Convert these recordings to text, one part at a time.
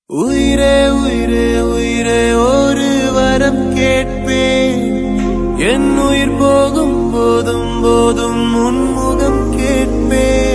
உயிரே உயிரே உயிரே ஒரு வரம் கேட்பேன். என் உயிர் போகும் போதும் போதும் உன்முகம் கேட்பேன்.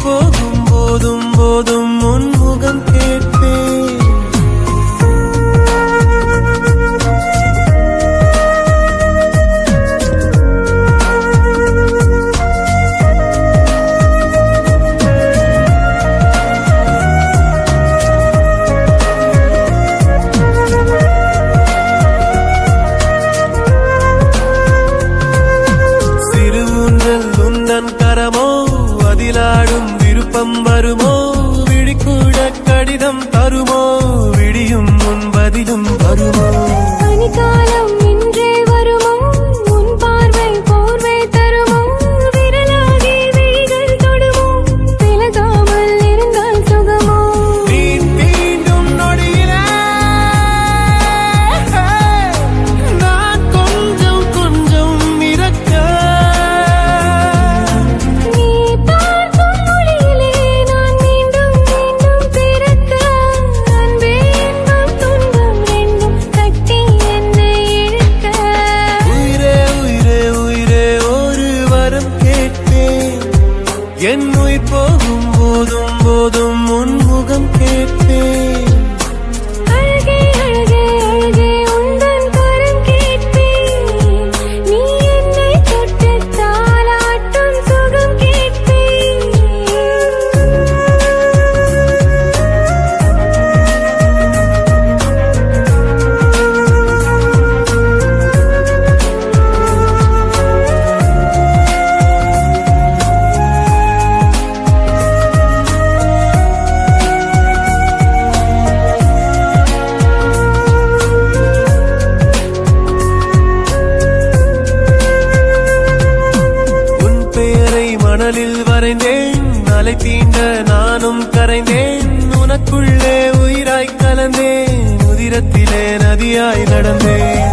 போகும் போதும் போதும் உன்முகம் கேட்பேன். சிறு ஊன்றல் உந்தன் கரமோ அதிலாடும் விருப்பம் வருமோ, விழிக்கூட கடிதம் தருமோ, விடியும் முன் பதிலும் வருமோ, பனிக்காலம் இன்றே வருமோ, உன் பார்வை போர்வை தருமோ, விரலாகி விழிகள் தொடுமோ, விலகாமல் இருந்தால் சுகமோ, நீ தீண்டும் நொடியிலே நான் கொஞ்சம் கொஞ்சம் இறக்க, என் உயிர் போகும் போதும் போதும் உன்முகம் கேட்பேன். அழகே அழகே அழகே உந்தன் கரம் கேட்பேன். நீ என்னை தொட்டு தாலாட்டும் சுகம் கேட்பேன். மணலில் வரைந்தேன், அலை தீண்ட நானும் கரைந்தேன், உனக்குள்ளே உயிராய் கலந்தேன், உதிரத்திலே நதியாய் நடந்தேன்.